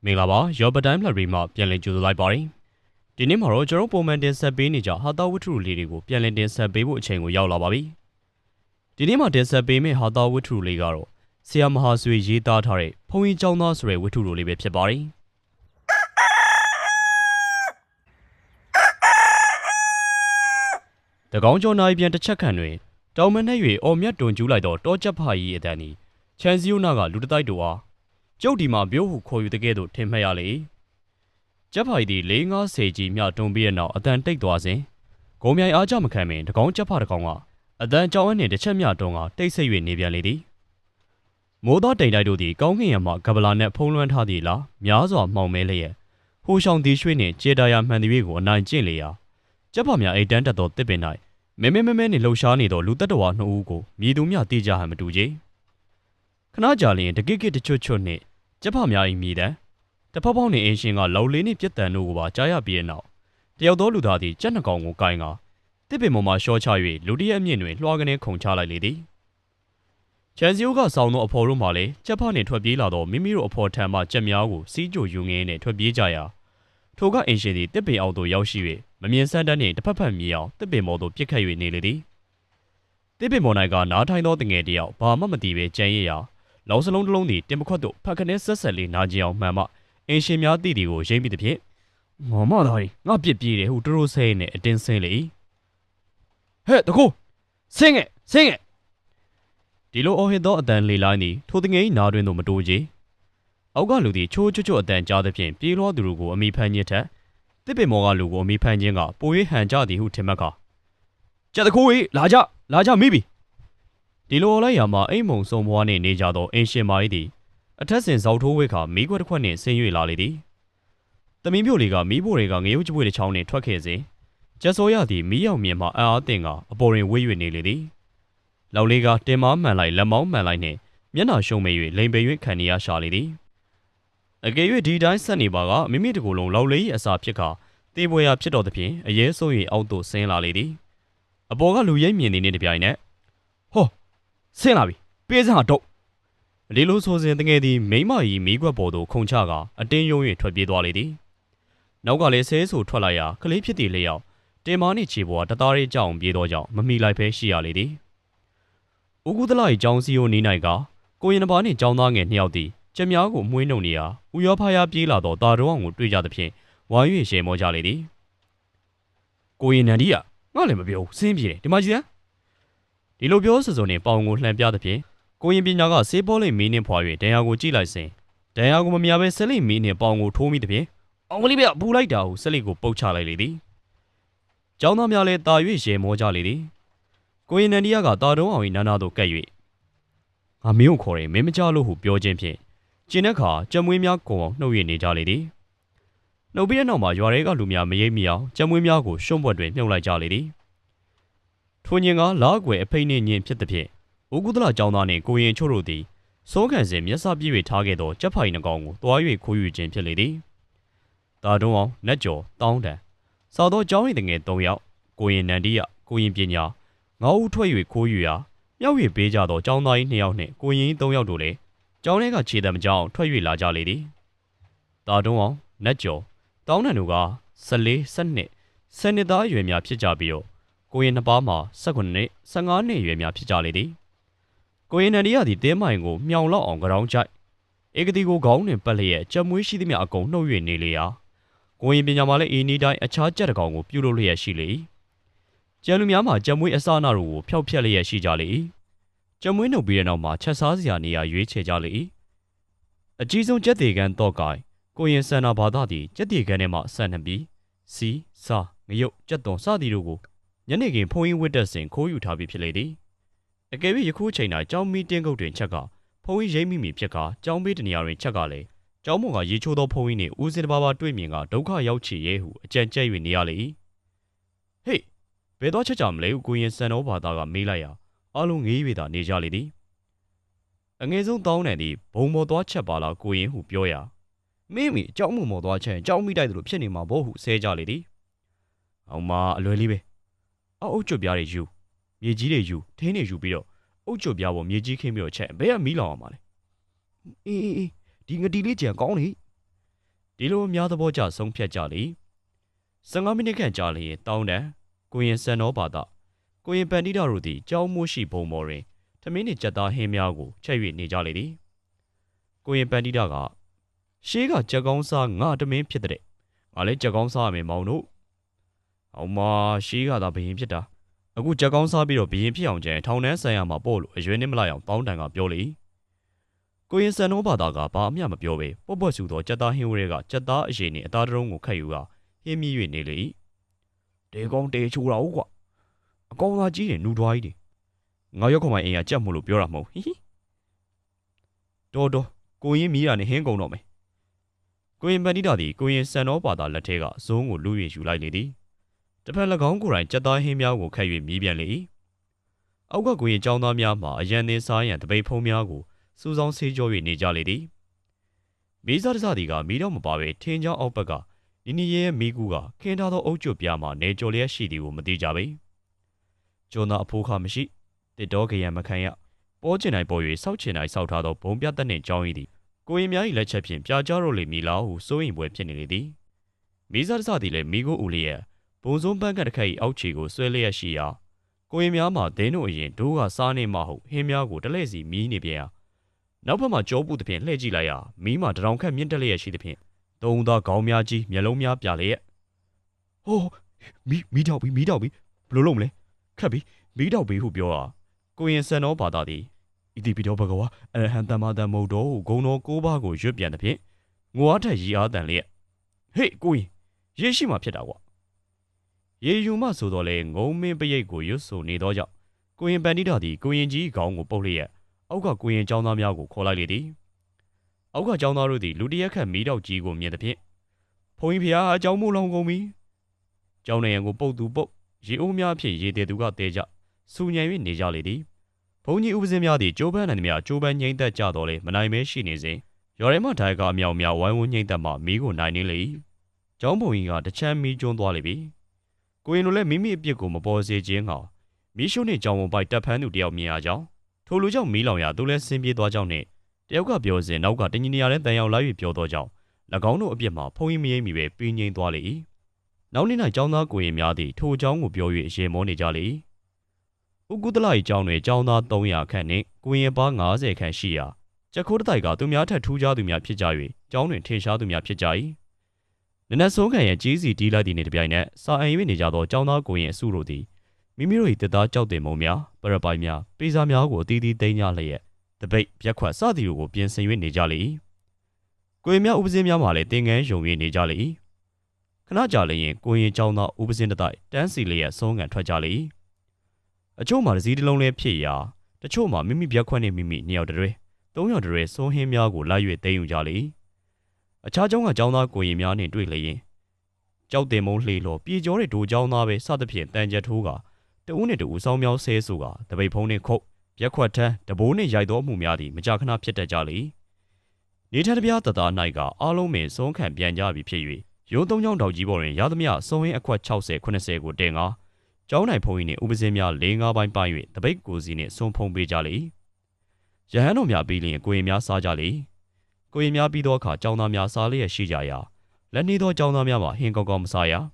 မင်္ဂလာပါရောဘတိုင်းဖလက်ရီမှာပြန်လည်ကြိုဆိုလိုက်ပါတယ်ဒီနေ့မှာတော့ကျွန်တော်ပုံမှန်တင်ဆက်ပေးနေကြဟာတာဝတ္ထုလေးတွေကိုပြန်လည်တင်ဆက်ပေးဖို့အချိန်ကိုရောက်လာပါပြီဒီနေ့မှာတင်ဆက်ပေးမယ့်ဟာတာဝတ္ထုလေးကတော့ဆရာမဟာဆွေရေးသားထားတဲ့ဘုံကြီးကျောင်းသားဆိုတဲ့ဝတ္ထုလေးပဲဖြစ်ပါတယ်တကောင်းကျော်နိုင်ပြန်တစ်ချက်ခန့်တွင်တောင်မနဲ့၍အော်မြတ်တွန်ကျူးလိုက်တော့တောချက်ဖကြီးအတန်ဤချန်စီယိုနာကလူတတိုက်တို့အားကျုပ်ဒီမှာမျိုးဟုခေါ်ယူတဲ့ကဲ့သို့ထင်မှတ်ရလေကျက်ဖိုင်သည်4-50ကြီးမြတွန်ပြီးတဲ့နောက်အတန်တိတ်သွားစဉ်ဂုံမြိုင်အားကြမခံမင်တကောင်းကျက်ဖတကောင်ကအတန်ကြောင်းအနှင့်တစ်ချက်မြတွန်ကတိတ်ဆိတ်၍နေပြန်လေသည်မိုးသားတိမ်တိုက်တို့သည်ကောင်းကင်ရမှကပလာနှင့်ဖုံးလွှမ်းထားသည်လားများစွာမှောင်မဲလျက်ဟိုရှောင်းသည်ရွှေနှင့်ကြေတာယာမှန်သည်ကိုအနိုင်ကျင့်လေရာကျက်ဖများအိတ်တန်းတက်သောတစ်ပင်၌မဲနှင့်လှုပ်ရှားနေသောလူသက်တော်2ဦးကိုမြည်သူမျှတိကြဟန်မတူကြခဏကြာလျင်တကိကိတချွတ်ချွတ်နှင့်ကျက်ဖများ၏မြည်တံတဖောက်ဖောက်နှင့်အင်းရှင်ကလောက်လေးနှင့်ပြက်တန်တို့ကိုပါကြားရပြီးတဲ့နောက်တယောက်သောလူသားသည်ကြက်နှကောင်ကိုကိုင်းကတစ်ပင်ပေါ်မှရှော့ချ၍လူတရက်အမြင့်တွင်လွှာကနေခုန်ချလိုက်လေသည်ချန်စီယိုကဆောင်းသောအဖော်တို့မှလည်းကျက်ဖနှင့်ထွက်ပြေးလာသောမိမိတို့အဖော်ထံမှကြက်များကိုစီးကြိုယူငင်းနှင့်ထွက်ပြေးကြရာထိုကအင်းရှင်သည်တစ်ပင်အောက်သို့ရောက်ရှိ၍မမြင်ဆန်းတန်းနှင့်တစ်ဖက်ဖက်မြည်အောင်တစ်ပင်ပေါ်သို့ပြစ်ခတ်၍နေလေသည်တစ်ပင်ပေါ်၌ကနားထိုင်သောတငယ်တယောက်ဘာမှမသိဘဲကြံရစ်ရာလောင်စလုံးတစ်လုံးသည်တင်ပခွက်သို့ဖက်ခနဲဆက်ဆက်လေးနာကျင်အောင်မှန်မှအင်းရှင်များတည်တီကိုရိမ့်ပြီးသဖြင့်ငေါမသားကြီးငါပြစ်ပြေးတယ်ဟုတိုးဆဲနဲ့အတင်းဆင်းလေဟဲ့တကူဆင်းခဲ့ဒီလိုအော်ဟစ်သောအတန်လေလိုင်းသည်ထိုတငယ်၏နားတွင်သို့မတိုးကြအောက်ကလူသည်ချိုးချွတ်ချွတ်အတန်ကြားသဖြင့်ပြေးလွှားသူတို့ကိုအမိဖမ်းခြင်းထက်တစ်ပင်မော်ကလူကိုအမိဖမ်းခြင်းကပို၍ဟန်ကြသည်ဟုထင်မှတ်ကာကြက်တကူ၏လာကြမိပြီဒီလိုလိုက်ရမှာအိမ်မုံစုံဘွားနှင့်နေကြသောအင်းရှင်မာ၏သည်အထက်ဆင်ဇောက်ထိုးဝဲခါမီးခွက်တစ်ခွက်နှင့်ဆင်း၍လာလေသည်တမီးမျိုးလေးကမီးဖိုတွေကငရုတ်ကြွေးတစ်ချောင်းနှင့်ထွက်ခဲ့စဉ်ကျက်စောရသည်မီးရောက်မြင်မှအံ့အားသင့်ကအပေါ်တွင်ဝေး၍နေလေသည်လောက်လေးကတင်မားမှန်လိုက်လက်မောင်းမှန်လိုက်နှင့်မျက်နှာရှုံမေ၍လိမ်ပေ၍ခံနေရရှာလေသည်အကယ်၍ဒီတိုင်းဆက်နေပါကမိမိတကူလုံးလောက်လေး၏အစာဖြစ်ခါတေးပွဲရာဖြစ်တော်သဖြင့်အရေးဆုံး၍အောက်သို့ဆင်းလာလေသည်အပေါ်ကလူရိပ်မြင်နေတပြိုင်နက်ဟောဆင်းလာပြီပေးစမ်းဟာတော့လေလိုဆိုစဉ်တငယ်သည်မိမကြီးမီးခွက်ပေါ်သို့ခုန်ချကအတင်းယုံ၍ထွက်ပြေးသွားလေသည်နောက်ကလည်းဆဲဆူထွက်လိုက်ရာကလေးဖြစ်သည့်လျောက်တင်မာနှင့်ခြေပေါ်တသားလေးကြောင်ပြေးသောကြောင့်မမီလိုက်ဖဲရှိရလေသည်ဦးကူးသလာ၏ကြောင်းစီယိုနီး၌ကကိုရင်တစ်ပါးနှင့်ကြောင်းသားငယ်နှစ်ယောက်သည်ကြက်များကိုမှုန်းနှုံနေရာဥရောဖားရပြေးလာသောတာတော်အောင်ကိုတွေ့ကြသဖြင့်ဝိုင်း၍ရှယ်မောကြလေသည်ကိုရင်နန်ဒီကငါလည်းမပြောဘူးစင်းပြေတယ်ဒီမှာကြည့်စမ်းဒီလိုပြောဆိုနှင့်ပေါင်ကိုလှန်ပြသဖြင့်ကိုရင်ပညာကဆေးပေါ်လိမ့်မီးနှင့်ဖွာ၍ဒဏ်ရာကိုကြည့်လိုက်စဉ်ဒဏ်ရာကိုမမြဘဲဆက်လိမ့်မီးနှင့်ပေါင်ကိုထိုးမိသဖြင့်အောင်ကလေးပဲပူလိုက်တာဟုဆက်လိကိုပုတ်ချလိုက်လေသည်ကျောင်းသားများလည်းတာ၍ရေမောကြလေသည်ကိုရင်နန်ဒီကတာတုံးအောင်၏နာနာသို့ကပ်၍ငါမင်းကိုခေါ်တယ်မင်းမကြလို့ဟုပြောခြင်းဖြင့်ကျင်းတဲ့အခါကြက်မွေးများကိုအောင်နှုတ်ရနေကြလေသည်နှုတ်ပြီးတဲ့နောက်မှာရွာတွေကလူများမရိပ်မိအောင်ကြက်မွေးများကိုရှုံ့ဘွက်တွင်မြုပ်လိုက်ကြလေသည်ထိုညင်ကလားကွယ်အဖိတ်နှင့်ညင်ဖြစ်သဖြင့်ဦးကုသလကျောင်းသားနှင့်ကိုရင်ချို့တို့သည်စိုးခံစဉ်မျက်စာပြည့်၍ထားခဲ့သောကြက်ဖိုင်နှကောင်ကိုတွား၍ခိုးယူခြင်းဖြစ်လေသည်တာတုံးအောင်နတ်ကျော်တောင်းတန်စာသောကျောင်း၏တငယ်3ယောက်ကိုရင်နန္ဒီယကိုရင်ပညာ9ဦးထွက်၍ခိုးယူရာမြောက်၍ပေးကြသောကျောင်းသား၏2ယောက်နှင့်ကိုရင်3ယောက်တို့လည်းကျောင်းထဲကခြေတံမကြောင်ထွက်၍လာကြလေသည်တာတုံးအောင်နတ်ကျော်တောင်းတန်တို့က14 12 10နှစ်သားအရွယ်များဖြစ်ကြပြီးတော့ကိုရင်နှစ်ပါးမှာ18နှစ်15နှစ်အရွယ်များဖြစ်ကြလေသည်ကိုရင်နန္ဒီယသည်တဲမိုင်ကိုမြောင်လောက်အောင်ကြောင်းကြိုက်ဧကတိကိုခေါင်းတွင်ပတ်လျက်ကြက်မွေးရှိသမျှအကုန်နှုတ်၍နေလေရာကိုရင်ပညာမှာလည်းအင်းနီတိုင်းအခြားကြက်တကောင်ကိုပြုလုပ်လျက်ရှိလေ၏ကျန်လူများမှာကြက်မွေးအစနာတို့ကိုဖျောက်ဖျက်လျက်ရှိကြလေ၏ကြက်မွေးနှုတ်ပြီးတဲ့နောက်မှာချက်စားစရာနေရာရွေးချယ်ကြလေ၏အကြီးဆုံးကြက်တေကန်တော့ကိုင်ကိုရင်စန္နာဘာသာသည်ကြက်တေကန်ထဲမှဆန်နှပြီးစီစာငရုတ်ကြက်သွန်စသည်တို့ကိုညနေခင်းဖုံးရင်ဝတ်တက်စဉ်ခိုးယူထားပြီးဖြစ်လေသည်အကယ်၍ယခုချိန်၌ကြောင်းမီတင်းကုတ်တွင်ချက်ကဖုံးရင်ရိမ့်မိဖြစ်ကာကြောင်းပေးတနေရာတွင်ချက်ကလည်းကျောင်းပေါ်ကရေချိုးသောဖုံးရင်နှင့်ဦးစင်တစ်ပါးပါတွေ့မြင်ကဒုက္ခရောက်ချေရဲဟုအကြံကျဲ၍နေရလေ၏ဟေးဘယ်တော့ချက်ကြမလဲဟုကိုရင်စံတော်ဘာသာကမေးလိုက်ရာအလုံးငေး၍သာနေကြလေသည်အငယ်ဆုံးတောင်းတန်သည်ဘုံမော်သွားချက်ပါလားကိုရင်ဟုပြောရာမင်းမီအကြောင်းမော်သွားချက်ကြောင်းမိတိုက်သလိုဖြစ်နေမှာဘောဟုဆဲကြလေသည်အောင်မအလွယ်လေးပဲအုတ်ကျွတ်ပြားတွေယူမြေကြီးတွေယူထင်းတွေယူပြီးတော့အုတ်ကျွတ်ပြားပေါ်မြေကြီးခင်းပြီးတော့ချက်ဘယ်ကမီးလောင်အောင်ပါလဲအေးဒီငတီလေးကြံကောင်းလေ ဒီလိုများသဘောကျဆုံးဖြတ်ကြလေ15မိနစ်ခန့်ကြာလျင်တောင်းတန်ကိုရင်စံတော်ဘာသာကိုရင်ပန်တိတာတို့သည်ကြောင်းမိုးရှိဘုံပေါ်တွင်ထမင်းနှင့်ကြက်သားဟင်းများကိုချက်၍နေကြလေသည်ကိုရင်ပန်တိတာကရှေးကကြက်ကောင်းစားငါတမင်းဖြစ်တဲ့ငါလည်းကြက်ကောင်းစားရမယ်မောင်တို့အောင်မရှေးကသာဘယင်ဖြစ်တာအခုကြက်ကောင်းစားပြီးတော့ဘယင်ဖြစ်အောင်ကျန်ထောင်ထဲဆန်ရမှာပေါ့လို့အရွယ်နဲ့မလိုက်အောင်တောင်းတန်ကပြောလေကိုရင်စံတော်ဘာသာကဘာအမျှမပြောပဲပုတ်ပွက်ဆူသောကြက်သားဟင်းဝဲကကြက်သားအရင်နှင့်အသားတုံးကိုခတ်ယူကဟင်းမြည်၍နေလေတေကောင်းတေချိုးတာဟုတ်ကွာအကောင်သားကြီးတယ်နူထွားကြီးတယ်ငါရောက်ခမိုင်အိမ်ကကြက်မို့လို့ပြောတာမဟုတ်ဟိဟိတော်ကိုရင်မီးရနဲ့ဟင်းကုန်တော့မယ်ကိုရင်ပန်တိတာသည်ကိုရင်စံတော်ဘာသာလက်ထဲကဇုံးကိုလူ၍ယူလိုက်လေသည်တစ်ဖက်၎င်းကိုယ်တိုင်ကြက်သားဟင်းများကိုခတ်၍မြည်ပြန်လေအောက်ကကိုရင်ចောင်းသားများမှအရန်သင်စားရန်တပိတ်ဖုံးများကိုစူးစောင်းဆေးကြော၍နေကြလေသည်မီးစားတစသည်ကမီးတော့မပါပဲထင်းချောင်းအောက်ဘက်ကနီနီရဲမီးကူးကခင်းထားသောအုပ်ကျွတ်ပြားမှနေကြော်လျက်ရှိသည်ကိုမသိကြပေကျွန်းသားအဖိုးခမရှိတစ်တော်ကရံမခံရပေါ်ကျင်တိုင်းပေါ်၍စောက်ချင်တိုင်းစောက်ထားသောဘုံပြတ်နှင့်ကြောင်း၏သည်ကိုရင်များ၏လက်ချက်ဖြင့်ပြာကြတော့လေမီလားဟုစိုးရင်ပွဲဖြစ်နေလေသည်မီးစားတစသည်လည်းမီးကိုဦးလျက်ဘုံစုံပန်းကတစ်ခါ၏အောက်ခြေကိုဆွဲလျက်ရှိရာကိုရင်များမှဒင်းတို့အရင်ဒိုးကစားနေမှဟုတ်ဟင်းများကိုတလဲစီမီးနေပြန်နောက်ဘက်မှာကြောပူသဖြင့်လှည့်ကြည့်လိုက်ရာမီးမှတရောင်ခက်မြင့်တက်လျက်ရှိသဖြင့်သုံးသားခေါင်းများကြီးမျက်လုံးများပြလျက်ဟိုးမီးတောက်ပြီဘယ်လိုလုပ်မလဲခက်ပြီမီးတောက်ပြီဟုပြောတာကိုရင်စံတော်ဘာသာသည်ဣတိပိတောဘဂဝါအရဟံတမ္မာတမောတော်ဟုဂုံတော်၉ပါးကိုရွတ်ပြန်သဖြင့်ငိုအားထက်ရီအားတန်လျက်ဟေ့ကိုရင်ရေရှိမှဖြစ်တာကွာရေယူမှဆိုတော့လေငုံမင်းပရိတ်ကိုရွတ်ဆိုနေသောကြောင့်ကိုရင်ပန်တိတာသည်ကိုရင်ကြီးခေါင်းကိုပုတ်လျက်အောက်ကကိုရင်ចောင်းသားများကိုခေါ်လိုက်လေသည်အောက်ကចောင်းသားတို့သည်လူတရက်ခတ်မီးတောက်ကြီးကိုမြင်သဖြင့်ဖုန်ကြီးဖျားအကြောင်းမို့လောင်ကုန်ပြီကျောင်းနေရန်ကိုပုတ်သူပုတ်ရေအိုးများဖြင့်ရေတဲသူကတဲကြစူညံ၍နေကြလေသည်ဘုံကြီးဥပစင်းများသည်ကျိုးပန်းနိုင်သမျှကျိုးပန်းငိမ့်သက်ကြတော်လေမနိုင်မဲရှိနေစဉ်ရော်ရဲမထိုင်ကအမြောင်များဝိုင်းဝန်းငိမ့်သက်မှမီးကိုနိုင်နေလေကျောင်းဘုံကြီးကတချမ်းမီးကျွန်းသွားလေပြီကိုရင်တို့လည်းမိမိအပြစ်ကိုမပေါ်စေခြင်းဟာမီးရှို့နှင့်ကြောင်ဝန်ပိုက်တပ်ဖမ်းသူတယောက်မြင်ရကြောင်းထိုလူကြောင့်မီးလောင်ရာသူလည်းဆင်းပြေးသွားကြောင်းနှင့်တယောက်ကပြောစဉ်နောက်ကတညီနေရတဲ့တန်ရောက်လာ၍ပြောသောကြောင့်၎င်းတို့အပြစ်မှာဖုံးရင်မရိမ့်မီပဲပြင်းငိမ့်သွားလေ၏နောက်နေ့၌ကျောင်းသားကိုရင်များသည်ထိုအကြောင်းကိုပြော၍ရေမောနေကြလေဥကုသလ၏ကျောင်းတွင်ကျောင်းသား300ခန့်နှင့်ကိုရင်ပါ90ခန့်ရှိရာချက်ခိုးတတိုက်ကသူများထက်ထူးခြားသူများဖြစ်ကြ၍ကျောင်းတွင်ထင်ရှားသူများဖြစ်ကြ၏နနက်ဆုံးခံရဲ့ကြီးစီတီးလိုက်သည့်နေ့တစ်ပြိုင်နက်စာအိမ်၍နေကြသောကျောင်းသားကိုရင်အစုတို့သည်မိမိတို့၏တစ်သားကြောက်တင်မုံများပရပိုင်များပေစာများကိုအသီးသီးသိမ်းကြလျက်တပိတ်ပြက်ခွက်စသည်တို့ကိုပြင်ဆင်၍နေကြလေ၏ကိုရင်များဥပစင်းများမှလည်းတင်ငန်းယုံ၍နေကြလေ၏ခဏကြာလျင်ကိုရင်ကျောင်းသားဥပစင်းတစ်တိုက်တန်းစီလျက်ဆုံးကန်ထွက်ကြလေ၏အချို့မှာတစ်စီးတစ်လုံးလဲဖြစ်ရာတချို့မှာမိမိပြက်ခွက်နှင့်မိမိ2ယောက်တည်း3ယောက်တည်းဆုံးဟင်းများကိုလိုက်၍သိမ်းယူကြလေ၏အခြားကျောင်းကကျောင်းသားကိုရင်များနှင့်တွေ့လျင်ကြောက်တင်မုံလှေလော်ပြေကျော်တဲ့ဒိုကျောင်းသားပဲစသဖြင့်တန်ကြထိုးကတဦးနှင့်တဦးစောင်းမြောင်းဆဲဆိုကတပိတ်ဖုံးနှင့်ခုတ်ပြက်ခွက်ထန်းတဘိုးနှင့်ရိုက်သောမှုများသည်မကြာခဏဖြစ်တတ်ကြလေနေထက်တပြားတသား၌ကအားလုံးပင်ဆုံးခံပြန်ကြပြီဖြစ်၍ရိုးသုံးချောင်းတောက်ကြီးပေါ်တွင်ရသမျှစုံရင်းအခွက်60 80ကိုတင်ကားကျောင်းနိုင်ဖုံးကြီးနှင့်ဥပစင်းများ4-5ပိုင်းပိုင်း၍တပိတ်ကိုစီနှင့်ဆုံးဖုံးပေးကြလေရဟန်းတော်များပြီးလျင်ကိုရင်များစားကြလေကိုရင်များပြီးသောအခါကျောင်းသားများစားလျက်ရှိကြရာလက်နေသောကျောင်းသားများမှာဟင်းကောင်းကောင်းမစားရ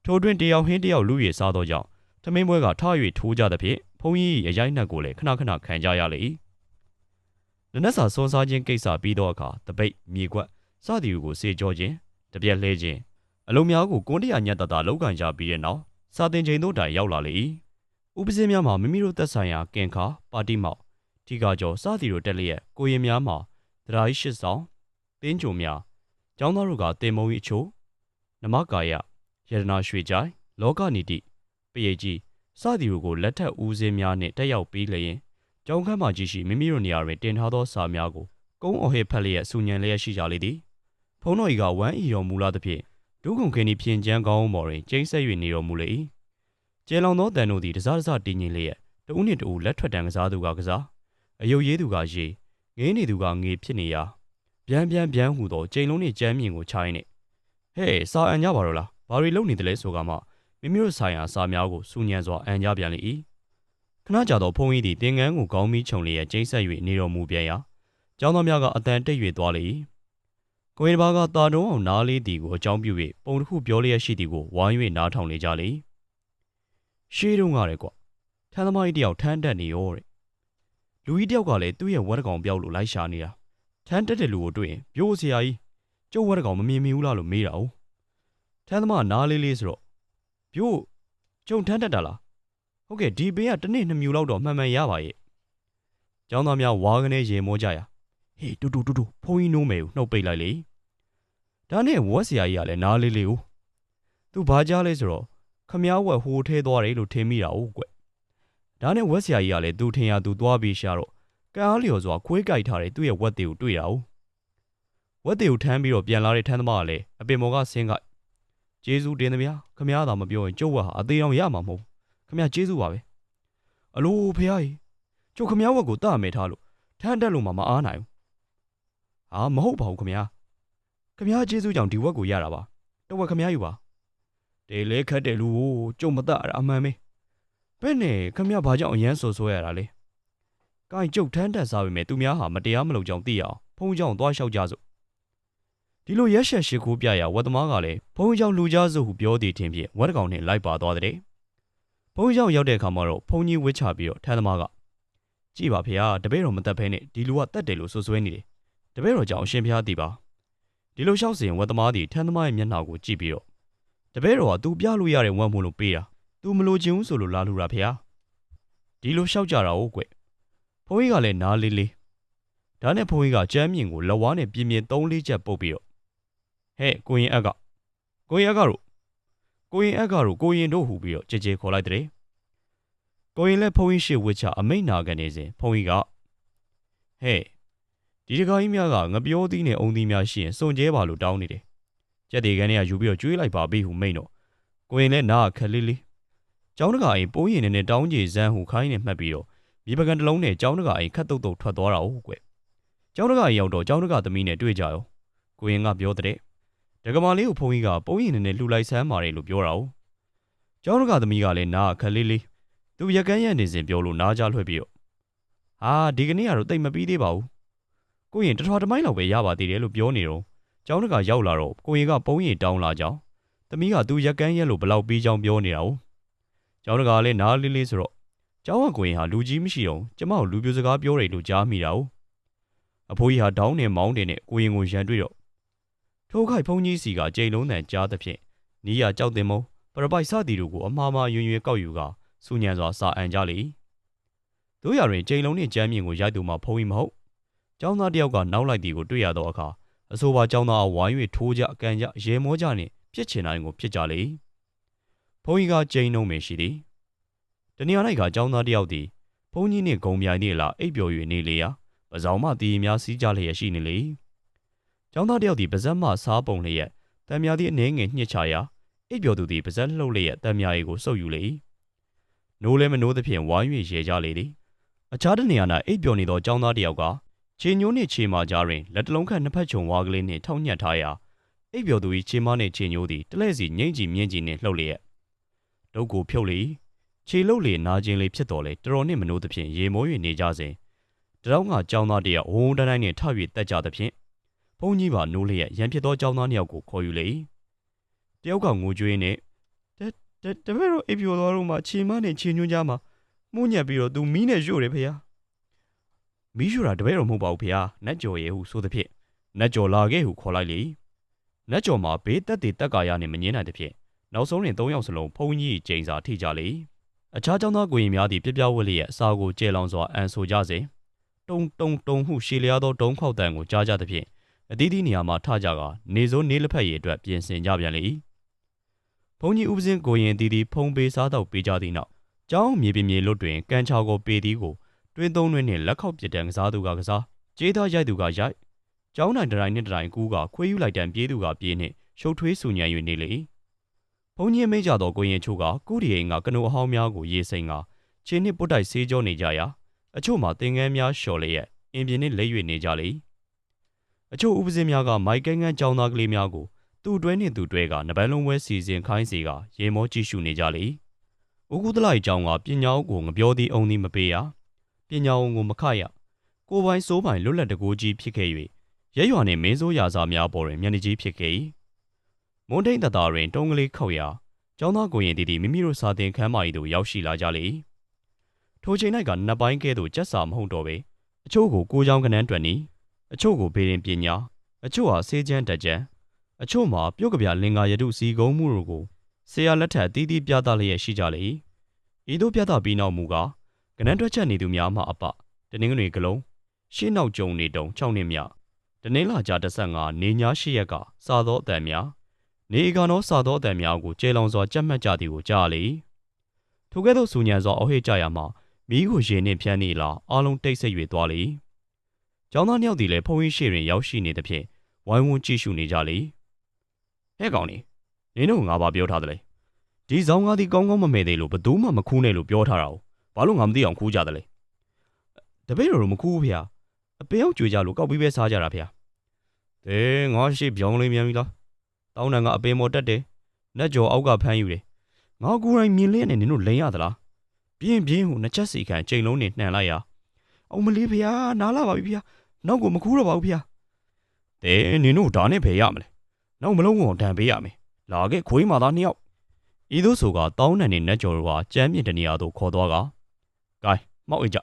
ထိုတွင်တယောက်ဟင်းတယောက်လူရည်စားသောကြောင့်ထမင်းပွဲကထ၍ထိုးကြသဖြင့်ဘုန်းကြီးအရိုက်နှက်ကိုလည်းခဏခဏခံကြရလေနနက်စာစွန်စားခြင်းကိစ္စပြီးသောအခါတပိတ်မြေကွက်စသည်ကိုစေကြောခြင်းတပြက်လှဲခြင်းအလုံးများကိုကွန်းတရာညက်တတာလောက်ကန်ကြပြီးတဲ့နောက်စာတင်ချိန်တို့တိုင်ရောက်လာလေဥပစင်းများမှာမိမိတို့သက်ဆိုင်ရာကင်ခါပါတိမောက်ထီကာကျော်စသည်တို့တက်လျက်ကိုရင်များမှာသဒ္ဓါကြီး8ဆောင်တင်းကြုံများကျောင်းသားတို့ကတင်မုံကြီးအချို့နမကာယရတနာရွှေကြိုင်လောကနီတိပရိတ်ကြီးစသည်တို့ကိုလက်ထက်ဦးစင်းများနှင့်တက်ရောက်ပြီးလျင်ကျောင်းခန်းမှာကြီးရှိမိမိတို့နေရာတွင်တင်ထားသောစာများကိုကုန်းအော်ဟစ်ဖက်လျက်စူညံလျက်ရှိကြလေသည်ဖုံးတော်ကြီးကဝမ်းဤတော်မူလာသဖြင့်ဒုက္ခုခင်းဤဖြင်ချမ်းကောင်းပေါ်တွင်ကျိန်းဆက်၍နေတော်မူလေ၏ကျဲလောင်သောတန်တို့သည်တစားတစားတည်ငြိမ်လျက်တဦးနှင့်တဦးလက်ထွက်တန်ကစားသူကကစားအယုတ်ရေးသူကရေငေးနေသူကငေးဖြစ်နေရာဗျမ်းဟူသောကျိန်လုံးနှင့်ကြမ်းမြင်ကိုချိုင်းနေဟဲ့စာအန်ကြပါတော့လားဘာတွေလုပ်နေတယ်လဲဆိုကမှမိမိတို့ဆိုင်ရာစာများကိုစူညံစွာအန်ကြပြန်လေ၏ခဏကြာသောဖုန်းကြီးသည်တင်ငန်းကိုကောင်းပြီးခြုံလျက်ကျိန်းဆက်၍နေတော်မူပြန်ရာကျောင်းသားများကအတန်တိတ်၍သွားလေ၏ ကိုရင်တစ်ပါးကတာတုံးအောင်နားလေးတီကိုအကြောင်းပြု၍ပုံတစ်ခုပြောလျက်ရှိသည်ကိုဝိုင်း၍နားထောင်နေကြလေရှေးတုန်းကလည်းကွထန်းသမားကြီးတယောက်ထန်းတက်နေရောတဲ့လူကြီးတယောက်ကလည်းသူ့ရဲ့ဝက်တကောင်ပြောက်လို့လိုက်ရှာနေတာထန်းတက်တဲ့လူကိုတွေ့ရင်ပြိုးဆရာကြီးကျုပ်ဝက်တကောင်မမြင်မိဘူးလားလို့မေးတာ哦ထန်းသမားနားလေးလေးဆိုတော့ပြိုးကျုံထန်းတက်တာလားဟုတ်ကဲ့ဒီဘေးကတစ်နေ့2မြူလောက်တော့မှန်မှန်ရပါရဲ့ကျောင်းသားများဝါကနေရေမောကြရဟေးတူဖုန်းကြီးနိုးမယ်ကိုနှုတ်ပိတ်လိုက်လေဒါနဲ့ဝက်ဆရာကြီးကလည်းနားလေးလေးကိုသူဘာကြားလဲဆိုတော့ခမားဝက်ဟိုထဲသွားတယ်လို့ထင်မိတာ哦ကွဒါနဲ့ဝက်ဆရာကြီးကလည်းသူထင်ရသူသွားပြီးရှာတော့ကံအားလျော်စွာခွေးကြိုက်ထားတဲ့သူ့ရဲ့ဝက်သေးကိုတွေ့တာ哦ဝက်သေးကိုထမ်းပြီးတော့ပြန်လာတဲ့ထမ်းသမားကလည်းအပင်ပေါ်ကဆင်းကကျေးဇူးတင်သမျှခမားသာမပြောရင်ကျုပ်ဝက်ဟာအသေးအောင်ရမှာမဟုတ်ခမားကျေးဇူးပါပဲအလိုဖះကြီးကျုပ်ခမားဝက်ကိုတတ်မယ်ထားလို့ထမ်းတက်လို့မှမအားနိုင်ဘူးမဟုတ်ပါဘူးခမားကျေးဇူးကြောင့်ဒီဝက်ကိုရတာပါတဝက်ခမားယူပါတေလဲခတ်တယ်လူကိုကျုံမတတ်အမှန်ပဲဘယ်နဲ့ခမားဘာကြောင့်အရန်ဆိုရတာလဲကိုင်ကျုပ်ထမ်းတက်စားပေမဲ့သူများဟာမတရားမလုပ်ကြောင်းသိရအောင်ဖုံးကြောင်သွားလျှောက်ကြစို့ဒီလိုရက်ရှက်ရှိခိုးပြရဝက်သမားကလည်းဖုံးကြောင်လူကြစို့ဟုပြောသည်ထင်ဖြင့်ဝက်တကောင်နဲ့လိုက်ပါသွားတဲ့ဖုံးကြောင်ရောက်တဲ့အခါမှာတော့ဖုံးကြီးဝစ်ချပြီးတော့ထမ်းသမားကကြည့်ပါဖေဟာတပည့်တော်မတတ်ဖဲနဲ့ဒီလူကတတ်တယ်လို့ဆွဆွဲနေတယ်တပည့်တော်ကြောင့်အရှင်ဖျားသိပါဒီလိုလျှောက်စဉ်ဝက်သမားသည်ထမ်းသမားရဲ့မျက်နှာကိုကြည့်ပြီးတော့တပည့်တော်ကသူပြလို့ရတဲ့ဝက်မို့လို့ပေးတာသူမလိုချင်ဘူးဆိုလို့လာလူတာဖေဟာဒီလိုလျှောက်ကြတာဟုတ်ကွဖုံးကြီးကလည်းနားလေးလေးဒါနဲ့ဖုံးကြီးကကြမ်းမြင့်ကိုလက်ဝါးနဲ့ပြင်းပြင်း3-4ချက်ပုတ်ပြီးတော့ဟဲ့ကိုရင်အက်ကကိုရင်တို့ကိုရင်တို့ဟူပြီးတော့ကြဲကြဲခေါ်လိုက်တဲ့ကိုရင်လည်းဖုံးကြီးရှေ့ဝစ်ချအမိတ်နာခံနေစဉ်ဖုံးကြီးကဟဲ့ဒီတကားကြီးများကငပြောသီးနဲ့အုံသီးများရှိရင်စုံကျဲပါလို့တောင်းနေတယ်ကြက်တွေကန်းတွေကယူပြီးတော့ကျွေးလိုက်ပါပြီဟုမိန်တော့ကိုရင်လည်းနားခက်လေးလေးကျောင်းတကာအိမ်ပိုးရင်နဲ့တောင်းကြေဇန်းဟုခိုင်းနေမှတ်ပြီးတော့မြေပကံတစ်လုံးနဲ့ကျောင်းတကာအိမ်ခတ်တုတ်ထွက်သွားတာဟုတ်ကွကျောင်းတကာအိမ်ရောက်တော့ကျောင်းတကာသမီးနဲ့တွေ့ကြရောကိုရင်ကပြောတဲ့ဒကမာလေးကိုဖုံးကြီးကပိုးရင်နဲ့လှူလိုက်ဆမ်းပါတယ်လို့ပြောတာဟုတ်ကျောင်းတကာသမီးကလည်းနားခက်လေးလေးသူရက်ကန်းရက်နေစဉ်ပြောလို့နားကြလွှဲပြီးတော့ဒီကနေ့ကတော့တိတ်မပြီးသေးပါဘူးကိုရင်တထွားတမိုင်းလောက်ပဲရပါသေးတယ်လို့ပြောနေတော့ကျောင်းတကာရောက်လာတော့ကိုရင်ကပုံရင်တောင်းလာကြောင်းသမီးကသူရက်ကန်းရက်လို့ဘလောက်ပြီးကြောင်းပြောနေတာဟုတ်ကျောင်းတကာလည်းနားလေးလေးဆိုတော့ကျောင်းကကိုရင်ဟာလူကြီးမရှိတော့ကျမကိုလူပြိုစကားပြောတယ်လို့ကြားမိတာဟုတ်အဖိုးကြီးဟာဒေါင်းနဲ့မောင်းတယ်နဲ့ကိုရင်ကိုရန်တွေ့တော့ထိုးခိုက်ဖုံးကြီးစီကကြိမ်လုံးတန်ကြားသဖြင့်နီးရကြောက်တင်မုံပရပိုက်စသည်တို့ကိုအမှားမှားယွင်ကောက်ယူကစူညံစွာစာအံကြလေတို့ရတွင်ကြိမ်လုံးနှင့်ကြမ်းမြင့်ကိုရိုက်သူမှဖုံးကြီးမဟုတ်ကျောင်းသားတယောက်ကနောက်လိုက်သည်ကိုတွေ့ရသောအခါအဆိုပါကျောင်းသားဝိုင်း၍ထိုးကြအကန်ကြရေမောကြနှင့်ပြစ်ချင်တိုင်းကိုဖြစ်ကြလေဖုံးကြီးကကြိမ်လုံးပင်ရှိသည်တနေရာ၌ကကျောင်းသားတယောက်သည်ဖုံးကြီးနှင့်ဂုံပြိုင်နေလားအိပ်ပျော်၍နေလေရာပဇောင်မတီးများစီးကြလျက်ရှိနေလေကျောင်းသားတယောက်သည်ပါဇက်မှစားပုံလျက်တံမြာသည်အနေငယ်ညှစ်ချရာအိပ်ပျော်သူသည်ပါဇက်လှုပ်လျက်တံမြာရီကိုစုပ်ယူလေနိုးလဲမနိုးသဖြင့်ဝိုင်း၍ရေကြလေသည်အခြားတစ်နေရာ၌အိပ်ပျော်နေသောကျောင်းသားတယောက်ကခြေညိုးနှင့်ခြေမာကြားတွင်လက်တလုံးခန့်နှစ်ဖက်ချုံဝါကလေးနှင့်ထောက်ညှက်ထားရာအိပ်ပျော်သူ၏ခြေမနှင့်ခြေညိုးသည်တလဲ့စီငိမ့်ကြည့်မြင့်ကြည့်နှင့်လှုပ်လျက်ဒုတ်ကိုဖြုတ်လေခြေလှုပ်လေနာကျင်လေဖြစ်တော်လေတော်တော်နှင့်မနိုးသဖြင့်ရေမိုး၍နေကြစဉ်တရောင်းကကျောင်းသားတယောက်ဝုန်းတိုင်းနှင့်ထ၍တက်ကြသဖြင့်ဘုန်းကြီးပါနိုးလျက်ရန်ဖြစ်သောကျောင်းသားနှစ်ယောက်ကိုခေါ်ယူလေတယောက်ကငိုကြွေးနှင့်တပည့်တော်အိပ်ပျော်သွားတော့မှခြေမနှင့်ခြေညွှန်းကြားမှာမှုညက်ပြီးတော့သူမီးနဲ့ရွတ်တယ်ဖေဟာမီးရွတာတပည့်တော်မဟုတ်ပါဘူးဖေဟာနတ်ကျော်ရဲ့ဟုဆိုသဖြင့်နတ်ကျော်လာခဲ့ဟုခေါ်လိုက်လေနတ်ကျော်မှာဘေးတက်တည်တက်ကာရနှင့်မငင်းနိုင်သဖြင့်နောက်ဆုံးတွင်3ယောက်စလုံးဖုံးကြီးကျိန်စာထိကြလေအခြားကျောင်းသားကိုရင်များသည်ပြပြဝက်လျက်အစာကိုကျဲလောင်စွာအန်ဆိုကြစဉ်တုံဟုရှည်လျားသောတုံးခောက်တန်ကိုကြားကြသဖြင့်အသီးသီးနေရာမှာထကြကနေစိုးနေလက်ဖက်ရည်အတွက်ပြင်ဆင်ကြပြန်လေဘုန်းကြီးဥပဇင်းကိုရင်တီတီဖုံးပေးစားတော့ပေးကြသည့်နောက်ကျောင်းမြေပြင်မြေလွတ်တွင်ကန်ချောကိုပေသည်ကိုတွင်းသုံးတွင်းနှင့်လက်ခောက်ပစ်တံကစားသူကစားကျေးသားရိုက်သူကရိုက်ကျောင်းတိုင်တိုင်းနှင့်တိုင်းကူးကခွေးယူလိုက်တံပြေးသူကပြေးနှင့်ရှုပ်ထွေးဆူညံ၍နေလေဘုန်းကြီးမိကြသောကိုရင်ချို့ကကုရီအိမ်ကကနိုအဟောင်းများကိုရေစိမ်ကခြေနှင့်ပုတ်တိုက်ဆေးကြောနေကြရာအချို့မှာသင်္ကန်းများလျှော်လျက်အင်ပြင်းနှင့်လက်၍နေကြလေအချို့ဥပဇင်းများကမိုက်ကန်းကန်းကျောင်းသားကလေးများကိုသူ့တွဲနှင့်သူ့တွဲကနဘန်းလုံးဝဲစီစဉ်ခိုင်းစီကရေမောကြည့်ရှုနေကြလေဦးကူးတလိုက်ကျောင်းကပညာအုပ်ကိုငပြောသည်အုံသည်မပေးရပညာအုံကိုမခရကိုပိုင်စိုးပိုင်လွတ်လပ်တကိုးကြီးဖြစ်ခဲ့၍ ရဲရွာနှင့်မင်းဆိုးရာဇာများပေါ်တွင်မျက်နှာကြီးဖြစ်ခဲ့၏မွန်တိန်တသားတွင်တုံးကလေးခောက်ရာကျောင်းသားကိုရင်တီတီမိမိတို့စာသင်ခန်းမ၏သို့ရောက်ရှိလာကြလေ၏ထိုချိန်၌ကနှစ်ပိုင်းကဲ့သို့ကြက်စာမဟုတ်တော့ပေအချို့ကိုကိုချောင်းကနန်းတွင်နီအချို့ကိုဘေရင်ပညာအချို့ဟာစေးချမ်းတက်ကြံအချို့မှာပြုတ်ကပြလင်္ကာရတုစီကုံးမှုတို့ကိုဆရာလက်ထက်တီးတီးပြသလျက်ရှိကြလေ၏ဤသို့ပြသပြီးနောက်မူကားကနန်းတွက်ချက်နေသူများမှအပတနင်္ဂနွေကလုံးရှေ့နောက်ကျုံနေတုံ6နှစ်မြတနင်္လာကြာ15နေညာ8ရက်ကစာသောအတန်များနေကနောစာသောအတန်များကိုကျေလောင်စွာကြက်မှတ်ကြသည်ကိုကြားလေထိုကဲ့သို့စူညံစွာအော်ဟစ်ကြရမှမီးကိုရေနှင့်ဖြန်းနေလာအားလုံးတိတ်ဆိတ်၍သွားလေကျောင်းသားနှစ်ယောက်သည်လည်းဖုန်းကြီးရှေ့တွင်ရောက်ရှိနေသဖြင့်ဝိုင်းဝန်းကြည့်ရှုနေကြလေဟဲ့ကောင်နင်းတို့ငါဘာပြောထားသလဲဒီဆောင်ကားသည်ကောင်းကောင်းမမဲ့သေးလို့ဘသူမှမခူးနဲ့လို့ပြောထားတာ။ဘာလို့ငါမသိအောင်ခူးကြသလဲ။တပည့်တော်တို့မခူးဘူးဖေ။အပင်အောင်ကြွေကြလို့ကောက်ပြီးပဲစားကြတာဖေ။ငါရှိပြောင်းလေးမြန်ပြီလား။တောင်းတန်ကအပင်မော်တက်တယ်။နက်ကြော်အောက်ကဖမ်းယူတယ်။ငါကိုယ်တိုင်မြင်လင်းနဲ့နင်တို့လိန်ရသလား။ပြင်းဟိုနှစ်ချက်စီခံချိန်လုံးနဲ့နှံလိုက်ရ။အောင်မလေးဖေ။နားလာပါပြီဖေ။နောက်ကိုမခူးတော့ပါဘူးဖေ။နင်တို့ဒါနဲ့ဖယ်ရမလဲ။နောက်မလုံးကုန်တန်ပေးရမယ်။လာခဲ့ခွေးမာသားနှစ်ယောက်ဤသို့ဆိုကတောင်းနံနှင့်နတ်ကျော်တို့ဟာကြမ်းမြင့်တနေရာသို့ခေါ်သွားကဂိုင်းမောက်အိတ်ကြ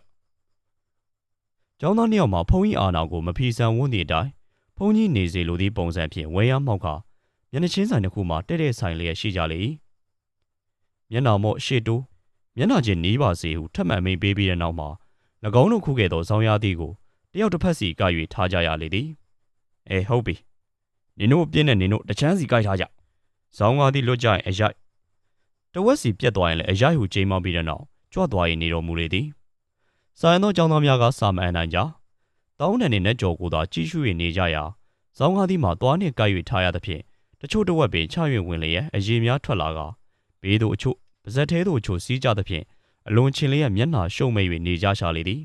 ကျောင်းသားနှစ်ယောက်မှာဖုန်းကြီးအာနာကိုမဖီဆန်ဝန်းသည့်အတိုင်းဖုန်းကြီးနေစေလိုသည့်ပုံစံဖြင့်ဝဲရမောက်ကမျက်နှာချင်းဆိုင်တစ်ခုမှာတဲ့တဲ့ဆိုင်လျက်ရှိကြလေ၏မျက်နှာမော့ရှေ့တိုးမျက်နှာချင်းနီးပါစေဟုထပ်မံမိန်ပေးပြီးတဲ့နောက်မှာ၎င်းတို့ခုခဲ့သောဇောင်းရသည်ကိုတယောက်တစ်ဖက်စီက၍ထားကြရလေသည်ဟုတ်ပြီနင်တို့ပြင်းတဲ့နင်တို့တချမ်းစီကိုက်ထားကြဇောင်းကားသည်လွတ်ကြရင်အရိုက်တဝက်စီပြတ်သွားရင်လည်းအရိုက်ဟုချိန်မောင်းပြီးတဲ့နောက်ကြွသွားရင်နေတော်မူလေသည်စာရင်သောကျောင်းသားများကစာမအန်နိုင်ကြတောင်းတန်နှင့်နက်ကြော်ကိုသာကြီးရှု၍နေကြရာဇောင်းကားသည်မှသွားနှင့်ကိုက်၍ထားရသဖြင့်တချို့တဝက်ပင်ချ၍ဝင်လျက်အရေများထွက်လာကဘေးသို့အချို့ပါဇက်သေးသို့အချို့စီးကြသဖြင့်အလွန်ချင်းလျက်မျက်နှာရှုံမိ၍နေကြရှာလေသည်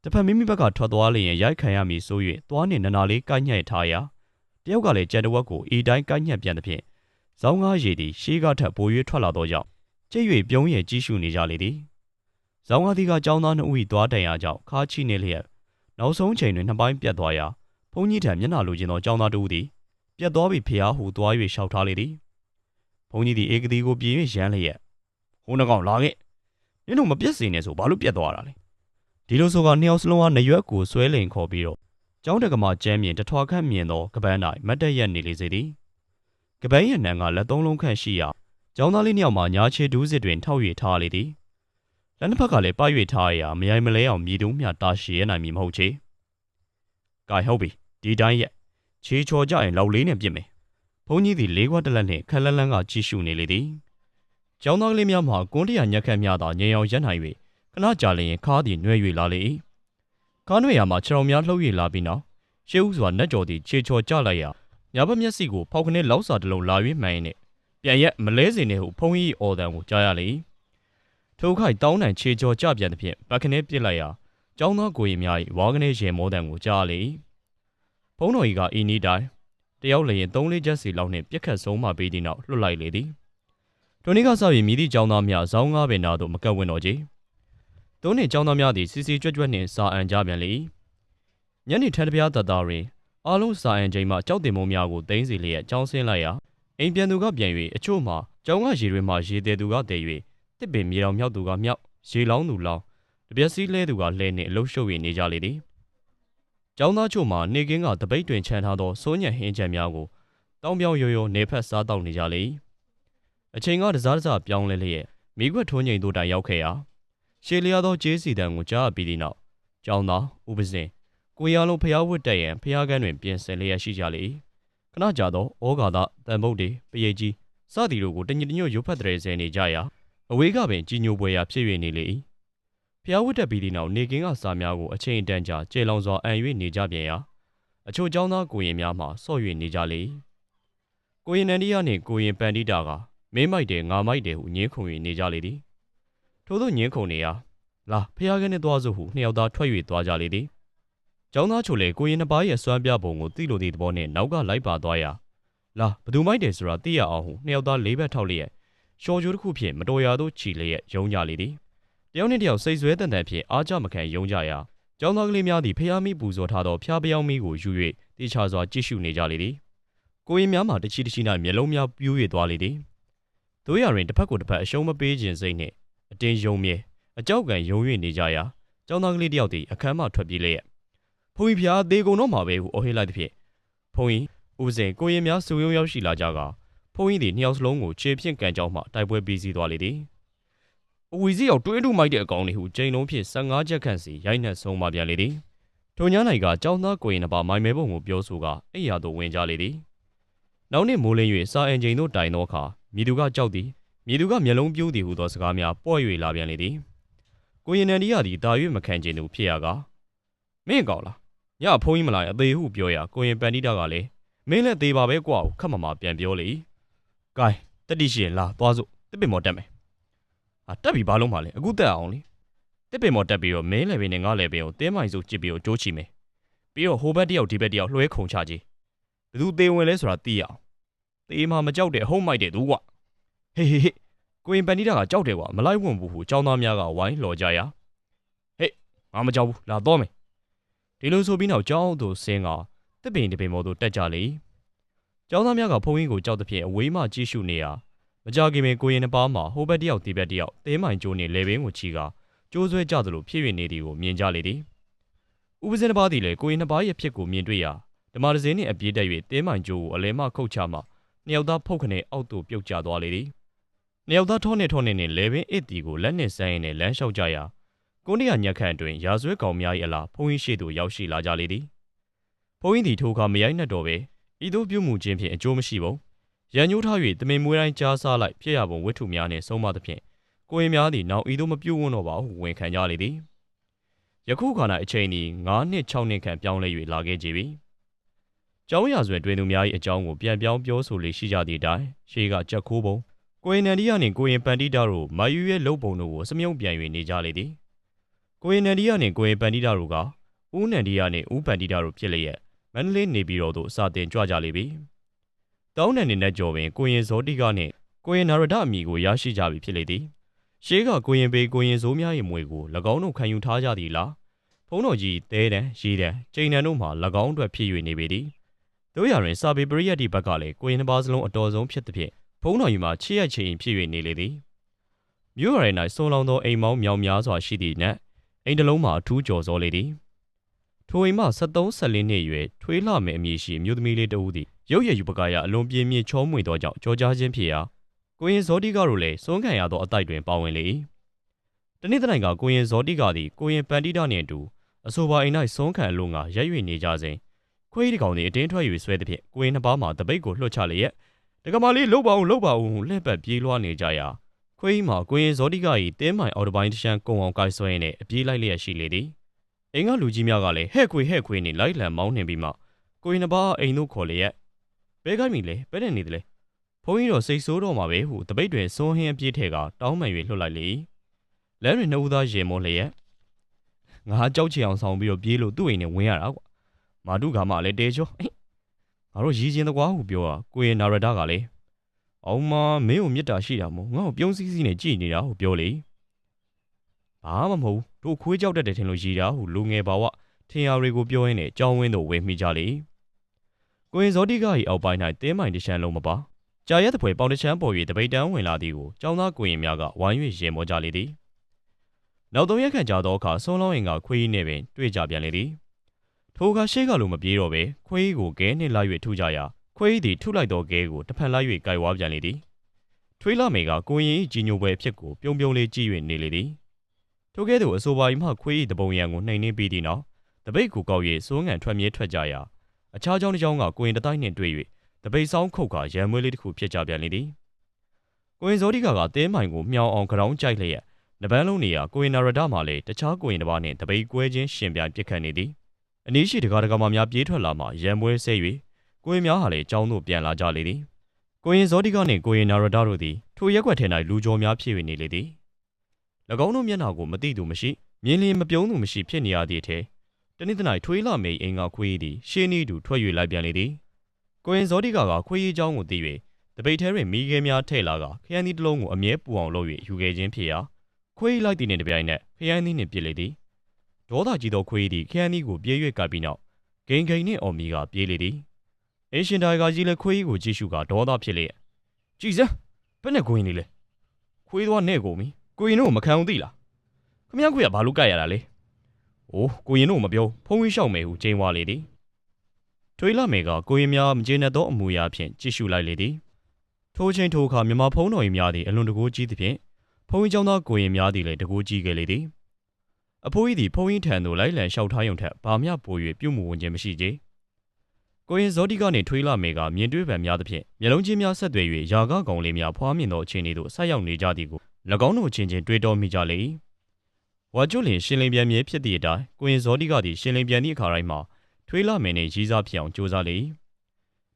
တစ်ဖက်မိမိဘက်ကထွက်သွားလျင်ရိုက်ခံရမည်ဆို၍သွားနှင့်နနာလေးကိုက်ညှက်ထားရာတယောက်ကလည်းကြံတဝက်ကိုဤတိုင်းကိုက်ညှက်ပြန်သဖြင့်ဇောင်းကားရည်သည်ရှေးကထပ်ပို၍ထွက်လာသောကြောင့်ကျိတ်၍ပြုံးရည်ကြီးရှုနေကြလေသည်ဇောင်းကားသည်ကကျောင်းသားနှစ်ဦး၏သွားတန်ရာကြောင့်ခါချိနေလျက်နောက်ဆုံးချိန်တွင်နှစ်ပိုင်းပြတ်သွားရာဘုန်းကြီးထံမျက်နှာလိုချင်သောကျောင်းသားတို့သည်ပြတ်သွားပြီဖျားဟုသွား၍ရှောက်ထားလေသည်ဘုန်းကြီးသည်ဧကတိကိုပြေး၍ရမ်းလျက်ဟိုးနှကောင်လာခဲ့နင်တို့မပြတ်စေနဲ့ဆိုဘာလို့ပြတ်သွားတာလဲဒီလိုဆိုကနှစ်ယောက်စလုံးဟာနရွက်ကိုဆွဲလိန်ခေါ်ပြီးတော့ကျောင်းတက္ကမကျမ်းမြင်တထွာခန့်မြင်သောကပန်း၌မတ်တက်ရက်နေလေစေသည်ကပန်းရနံကလက်သုံးလုံးခန့်ရှိရာကျောင်းသားလေးနှစ်ယောက်မှညာချေဒူးစစ်တွင်ထောက်၍ထားလေသည်လက်နှစ်ဖက်ကလည်းပ၍ထားရာမရိုင်မလဲအောင်မြည်တုံးမျှတာရှည်ရနိုင်မည်မဟုတ်ချေကဲဟုတ်ပြီဒီတိုင်းရက်ခြေချော်ကြရင်လောက်လေးနဲ့ပြစ်မယ်ဘုန်းကြီးသည်လေးခွက်တစ်လက်နှင့်ခက်လက်လန်းကကြည့်ရှုနေလေသည်ကျောင်းသားကလေးများမှကွန်းတရာညက်ခတ်များသာငြိမ်အောင်ရပ်နိုင်၍ခဏကြာလျင်ခါးသည်နှွဲ၍လာလေ၏ကားနှွဲရာမှခြေတော်များလှုပ်၍လာပြီးနောက်ရှေးဥစွာနတ်ကျော်သည်ခြေချော်ကြလိုက်ရာညာဘက်မျက်စိကိုဖောက်ခနဲ့လောက်စာတစ်လုံးလာ၍မှန်ရင်နဲ့ပြန်ရက်မလဲစေနဲ့ဟုဖုန်းကြီးအော်တန်ကိုကြားရလေထိုခိုက်တောင်းတန်ခြေချော်ကြပြန်သဖြင့်ဘက်ခနဲ့ပြစ်လိုက်ရာကျောင်းသားကိုရင်များ၏ဝါကနေရေမောတန်ကိုကြားလေဘုန်းတော်ကြီးကဤနီးတိုင်းတယောက်လည်းရင်3-4ချက်စီလောက်နှင့်ပြက်ခတ်ဆုံးမှပေးသည့်နောက်လွတ်လိုက်လေသည်ထိုနေ့ကစပြီးမြည်သည့်ကျောင်းသားများဇောင်းကားပင်နာသို့မကပ်ဝင်တော့ကြ။သုံးနှင့်ကျောင်းသားများသည်စီစီကြွက်ကြွက်နှင့်စာအန်ကြပြန်လေ။ညနေထန်းတပြားတသားတွင်အားလုံးစာအန်ချိန်မှကြောက်တင်မိုးများကိုတင်းစီလျက်ကျောင်းဆင်းလိုက်ရာအိမ်ပြန်သူကပြန်၍အချို့မှာကျောင်းကရေတွေမှရေတဲသူကတဲ၍တစ်ပင်မြေတော်မြောက်သူကမြောက်ရေလောင်းသူလောင်းတပြက်စီးလဲသူကလဲနှင့်အလုရှုပ်၍နေကြလေသည်။ကျောင်းသားချို့မှာနေကင်းကတပိတ်တွင်ခြံထားသောစိုးညံဟင်းချံများကိုတောင်းပြောင်းရိုးရိုးနေဖက်စားတောက်နေကြလေ။အချိန်ကတစားတစားပြောင်းလဲလျက်မိခွက်ထွန်းချိန်တို့တိုင်ရောက်ခဲ့ရာရှေလျားသောကျေးစီတန်ကိုကြားပြီးသည့်နောက်ကျောင်းသားဥပစင်ကိုရလုံးဖျားဝတ်တက်ရန်ဖျားကန်းတွင်ပြင်ဆင်လျက်ရှိကြလေခဏကြာသောဩဃာသတန်ဗုဒ္ဓေပရိတ်ကြီးစသည်တို့ကိုတညတညွတ်ရုပ်ဖက်တဲ့ဆဲနေကြရာအဝေးကပင်ကြီးညိုပွဲရာဖြစ်၍နေလေဖျားဝတ်တက်ပြီးသည့်နောက်နေကင်းကစာများကိုအချိန်တန်ကြာကျေလောင်စွာအံ၍နေကြပြန်ရာအချို့ကျောင်းသားကိုရင်များမှဆော့၍နေကြလေကိုရင်နန္ဒီယာနှင့်ကိုရင်ပန်တိတာကမင်းမိုက်တယ်ငါမိုက်တယ်ဟုညင်းခုန်၍နေကြလေသည်ထို့သောညင်းခုန်နေရာလာဖျားကန်းနှင့်သွားစို့ဟုနှစ်ယောက်သားထွက်၍သွားကြလေသည်ကျောင်းသားချိုလေကိုရင်နှစ်ပါးရဲ့စွမ်းပြပုံကိုသိလိုသည့်သဘောနှင့်နောက်ကလိုက်ပါသွားရာလာဘသူမိုက်တယ်ဆိုတာသိရအောင်ဟုနှစ်ယောက်သားလေးဘက်ထောက်လျက်ရှော်ကြိုးတစ်ခုဖြင့်မတော်ရာသို့ခြီလျက်ယုံကြလေသည်တယောက်နှင့်တယောက်စိတ်ဆွဲတန်တန်ဖြင့်အားကြမခံယုံကြရာ ကျောင်းသားကလေးများသည်ဖျားမိပူဇော်ထားသောဖျားပြောင်းမီးကိုယူ၍တေချာစွာကြည့်ရှုနေကြလေသည်ကိုရင်များမှတချီတချီ၌မျက်လုံးများပြူး၍သွားလေသည်တို့ရတွင်တစ်ဖက်ကိုတစ်ဖက်အရှုံးမပေးခြင်းစိတ်နှင့်အတင်းယုံမြဲအကြောက်ကန်ယုံ၍နေကြရာကျောင်းသားကလေးတယောက်သည်အခန်းမှထွက်ပြေးလျက်ဖုန်ကြီးဖျားသေကုန်တော့မှာပဲဟုအော်ဟစ်လိုက်သည်ဖြင့်ဖုန်ကြီးဦးစိန်ကိုရင်များစုံရုံရောက်ရှိလာကြကာဖုန်ကြီးသည်နှစ်ယောက်စလုံးကိုခြေဖြင့်ကန်ကြောင်းမှတိုက်ပွဲပြီးစီးသွားလေသည်အဝီစီရောက်တွင်းတူမိုက်တဲ့အကောင်လေးဟုကျိန်လုံးဖြင့်15ချက်ခန့်စီရိုက်နှက်ဆုံးမပြန်လေသည်ထိုည၌ကကျောင်းသားကိုရင်နှစ်ပါးမိုင်မဲပုံကိုပြောဆိုကအိယာသို့ဝင်ကြလေသည်နောက်နေ့မိုးလင်း၍စာအင်ချိန်သို့တိုင်သောအခါမြေသူကကြောက်သည်မြေသူကမျက်လုံးပြိုးသည်ဟုသောစကားများပေါ့၍လာပြန်လေသည်ကိုရင်နန်ဒီရသည်တာ၍မခံကျင်သူဖြစ်ရကာမင်းကောက်လားညဖုန်းကြီးမလာရင်အသေးဟုပြောရာကိုရင်ပန်တိတာကလည်းမင်းလည်းသေးပါပဲကွာဟုခက်မမပြန်ပြောလေ။ဂိုင်းတက်တိရှိရင်လာသွားစို့တစ်ပင်မော်တက်မယ်။ဟာတက်ပြီဘာလို့မှလဲအခုတက်အောင်လေ။တစ်ပင်မော်တက်ပြီးတော့မင်းလည်းပင်နဲ့ငါလည်းပင်ကိုတင်းမိုင်စုကြည့်ပြီးတော့ကြိုးချီမယ်။ပြီးတော့ဟိုဘက်တယောက်ဒီဘက်တယောက်လွှဲခုံချကြည့်။ဘသူသေးဝင်လဲဆိုတာသိရအောင်။သေးမှမကြောက်တဲ့အဟုတ်မိုက်တဲ့သူကွာ။ဟေးကိုရင်ပန်တိတာကကြောက်တယ်ကွာမလိုက်ဝင်ဘူးဟုចောင်းသားများကဝိုင်းလော်ကြရာဟေးငါမကြောက်ဘူးလာတော့မယ်ဒီလိုဆိုပြီးနောက်ကျောင်းသို့ဆင်းကတစ်ပင်တစ်ပင်ပေါ်သို့တက်ကြလေကျောင်းသားများကဖုန်းကြီးကိုကြောက်သဖြင့်အဝေးမှကြည့်ရှုနေရာမကြခင်ပင်ကိုရင်နှစ်ပါးမှာဟိုဘက်တယောက်ဒီဘက်တယောက်သေးမိုင်ကျိုးနှင့်လေပင်ကိုချီကကျိုးဆွဲကြသလိုဖြစ်၍နေသည်ကိုမြင်ကြလေသည်ဥပဇင်းတစ်ပါးသည်လည်းကိုရင်နှစ်ပါးရဲ့ဖြစ်ကိုမြင်တွေ့ရာဓမ္မဒဇင်းနှင့်အပြေးတက်၍သေးမိုင်ကျိုးကိုအလဲမှခုတ်ချမှနှစ်ယောက်သားဖုတ်ခနဲ့အောက်သို့ပြုတ်ကျသွားလေသည်နှစ်ယောက်သားထောနှင့်နှင့်လေပင်အစ်တီကိုလက်နှင့်ဆိုင်ရင်းနဲ့လမ်းလျှောက်ကြရာကိုနေရညက်ခန့်တွင်ရာဇဝဲကောင်များ၏အလားဖုန်းကြီးရှိသို့ရောက်ရှိလာကြလေသည်ဖုန်းကြီးသည်ထိုအခါမရိုက်နှက်တော့ပဲဤသို့ပြုမှုခြင်းဖြင့်အကျိုးမရှိပုံရန်ညှိုးထား၍တမင်မွေးတိုင်းကြားစားလိုက်ဖြစ်ရပုံဝတ္ထုများနှင့်ဆုံးမသဖြင့်ကိုရင်များသည်နောက်ဤသို့မပြုတ်ဝန်းတော့ပါဟုဝန်ခံကြလေသည်ယခုခါ၌အချိန်သည်9နှစ်6နှစ်ခန့်ပြောင်းလဲ၍လာခဲ့ကြပြီကျောင်းရာဇဝင်တွင်သူများ၏အကြောင်းကိုပြန်ပြောင်းပြောဆိုလေရှိကြသည့်အတိုင်းရှေးကကြက်ခိုးပုံကိုရင်နန္ဒီယနှင့်ကိုရင်ပန်တိတာတို့မာယူရဲ့လုံပုံတို့ကိုစမြုံပြန်၍နေကြလေသည်ကိုရင်နန္ဒီယနှင့်ကိုရင်ပန်တိတာတို့ကဦးနန္ဒီယနှင့်ဦးပန်တိတာတို့ဖြစ်လျက်မန္တလေးနေပြည်တော်သို့စာတင်ကြွကြလေပြီ။တောင်းနန်နဲ့ကြော်ပင်ကိုရင်ဇောတိကနှင့်ကိုရင်နာရဒအမည်ကိုရရှိကြပြီဖြစ်လေသည်။ရှေးကကိုရင်ပေကိုရင်ဇိုးများ၏မွေကို၎င်းတို့ခံယူထားကြသည်လား။ဖုံးတော်ကြီးတဲတန်ရေတန်ကျိန်တန်တို့မှ၎င်းတို့ဖြစ်၍နေပေသည်။တို့ရတွင်စာပေပရိယတ်တိဘက်ကလည်းကိုရင်တစ်ပါးစလုံးအတော်ဆုံးဖြစ်သည်ဖြင့်ဖုံးတော်ကြီးမှာချစ်ရချင်ဖြစ်၍နေလေသည်။မြို့ရည်၌စုံလောင်သောအိမ်မောင်းမြောင်များစွာရှိသည့်နှင့်အိမ်တလုံးမှာအထူးကြော်စောလေသည်ထိုအိမ်မှ73-14နှစ်အရွယ်ထွေးလှမယ်အမည်ရှိမြို့သမီးလေးတဦးသည်ရုပ်ရည်ယူပကားရအလွန်ပြင်းပြင်းချောမွေ့သောကြောင့်ကြော်ကြားခြင်းဖြစ်ရာကိုရင်ဇောတိကတို့လည်းစွန့်ခံရသောအတိုက်တွင်ပါဝင်လေ၏တနေ့တနိုင်ကကိုရင်ဇောတိကသည်ကိုရင်ပန်တိတာနှင့်အတူအဆိုပါအိမ်၌စွန့်ခံအလို့ငါရက်၍နေကြစဉ်ခွေးဒီကောင်သည်အတင်းထွက်၍ဆွဲသည်ဖြင့်ကိုရင်နှစ်ပါးမှတပိတ်ကိုလွှတ်ချလျက်တကမာလေးလှုပ်ပါဦးလှုပ်ပါဦးလှည့်ပတ်ပြေးလွှားနေကြရာခွေးမှကိုရင်ဇောတိက၏တင်းမိုင်အော်တပိုင်းတရှမ်းကုံအောင်ကိုက်ဆွဲနှင့်အပြေးလိုက်လျက်ရှိလေသည်အိမ်ကလူကြီးများကလည်းဟဲ့ခွေနေလိုက်လံမောင်းနှင်ပြီးမှကိုရင်နှစ်ပါးအိမ်သို့ခေါ်လျက်ဘဲကိုက်မိလေဘဲနဲ့နေတယ်လေဖုန်းကြီးတော့စိတ်ဆိုးတော့မှာပဲဟုတပိတ်တွင်စွန်းဟင်းအပြေးထဲကတောင်းမှန်၍လှုပ်လိုက်လေလမ်းတွင်နှစ်ဦးသားရင်မောလျက်ငါကြောက်ချင်အောင်ဆောင်ပြီးတော့ပြေးလို့သူ့အိမ်နဲ့ဝင်ရတာကွာမာတုကမှလည်းတဲချောငါတို့ရည်ချင်းတကွာဟုပြောတာကိုရင်နာရဒကလည်းအောင်မမင်းကိုမြတ်တာရှိတာမို့ငါ့ကိုပြုံးစည်းစည်းနဲ့ကြည်နေတာဟုပြောလေဘာမှမဟုတ်တို့ခွေးကြောက်တတ်တယ်ထင်လို့ရည်တာဟုလူငယ်ပါဝထင်ရတွေကိုပြောရင်းနဲ့ကြောင်းဝင်းသို့ဝေမိကြလေကိုရင်ဇောတိက၏အောက်ပိုင်း၌တင်းမိုင်တရှမ်းလုံးမပါကြာရက်တဲ့ဖွယ်ပေါင်တရှမ်းပေါ်၍တပိတ်တန်းဝင်လာသည်ကိုကျောင်းသားကိုရင်များကဝိုင်း၍ရင်မောကြလေသည်နောက်3ရက်ခန့်ကြာသောအခါဆွန်းလောင်းရင်ကခွေးကြီးနှင့်ပင်တွေ့ကြပြန်လေသည်ထိုအခါရှေ့ကလိုမပြေးတော့ပဲခွေးကြီးကိုခဲနှင့်လိုက်၍ထုကြရာခွေးကြီးသည်ထုလိုက်သောခဲကိုတစ်ဖက်လိုက်၍ကြိုက်ဝါပြန်လေသည်ထွေးလာမေကကိုရင်၏ကြီးညိုပွဲအဖြစ်ကိုပြုံးလေးကြည့်၍နေလေသည်ထိုကဲ့သို့အဆိုပါ၏မှခွေး၏တပုံရံကိုနှိမ်နှင်းပြီးသည့်နောက်တပိတ်ကိုကောက်၍စိုးငံထွက်မြဲထွက်ကြရာအခြားเจ้าတစ်ကြောင်းကကိုရင်တတိုင်းနှင့်တွေ့၍တပိတ်ဆောင်ခုတ်ကရံမွေးလေးတစ်ခုဖြစ်ကြပြန်လေသည်ကိုရင်ဇောတိကတင်းမိုင်ကိုမြောင်အောင်ကြောင်းကြိုက်လျက်နပန်းလုံးနေရာကိုရင်နာရဒမှလည်းတခြားကိုရင်တစ်ပါးနှင့်တပိတ်ကွဲခြင်းရှင်ပြိုင်ပြစ်ခတ်နေသည်အနည်းရှိတကားမှများပြေးထွက်လာမှရံမွေးဆဲ၍ကိုရင်များဟာလည်းကျောင်းသို့ပြန်လာကြလေသည်ကိုရင်ဇောတိကနှင့်ကိုရင်နာရဒတို့သည်ထိုရက်ွက်ထဲ၌လူကြောများဖြစ်၍နေလေသည်၎င်းတို့မျက်နှာကိုမသိသူမရှိမြင်လျင်မပြုံးသူမရှိဖြစ်နေရသည့်အထဲတနေ့တနိုင်ထွေးလာမေအိမ်ကခွေးသည်ရှေးနီးသူထွက်၍လိုက်ပြန်လေသည်ကိုရင်ဇောတိကခွေးကြီးเจ้าကိုသိ၍တပိတ်ထဲတွင်မိခဲများထည့်လာကခရမ်းသီးတစ်လုံးကိုအမြဲပူအောင်လုပ်၍ယူခဲ့ခြင်းဖြစ်ရာခွေးလိုက်သည်နှင့်တပြိုင်နက်ခရမ်းသီးနှင့်ပြစ်လေသည် ဒေါသကြီးသောခွေးသည်ခရမ်းသီးကိုပြေး၍ကပ်ပြီးနောက်ဂိန်ဂိန်နှင့်အော်မီကပြေးလေသည်အင်းရှင်တိုင်ကကြီးလည်းခွေးကိုကြည့်ရှုကဒေါသဖြစ်လျက်ကြည်စမ်းဘယ်နဲ့ကိုရင်နေလဲခွေးသွားနဲ့ကုန်ပြီကိုရင်တို့မခံအောင်သိလားခမရခွေးကဘာလို့ကြိုက်ရတာလဲအိုးကိုရင်တို့မပြောဖုံးကြီးရှောက်မယ်ဟုကျင်းဝါလေသည်ထွေးလာမယ်ကကိုရင်များမကျေနပ်သောအမူအရာဖြင့်ကြည့်ရှုလိုက်လေသည်ထိုချိန်ထိုအခါမြမဖုံးတော်ကြီးများသည်အလွန်တကူကြီးသဖြင့်ဖုံးကြီးကျောင်းသားကိုရင်များသည်လည်းတကူကြီးခဲ့လေသည်အဖိုးကြီးသည်ဖုံးကြီးထံသို့လိုက်လံလျှောက်ထားရုံထက်ဘာမျှပို၍ပြုမှုဝင်ခြင်းမရှိကြကိုရင်ဇောတိကနေထွေးလာမယ်ကမြင်တွေ့ပံများသဖြင့်မျက်လုံးချင်းများဆက်သွယ်၍ယာကကောင်လေးများဖွားမြင်သောအခြေအနေသို့ဆက်ရောက်နေကြသည်ကို၎င်းတို့ချင်းချင်းတွေးတောမိကြလေ၏ဝါကျွလင်ရှင်လင်းပြန်မြဲဖြစ်သည့်အတိုင်းကိုရင်ဇောတိကသည်ရှင်လင်းပြန်သည့်အခါတိုင်းမှာထွေးလာမယ်နှင့်ရီးစားဖြစ်အောင်ကြိုးစားလေ၏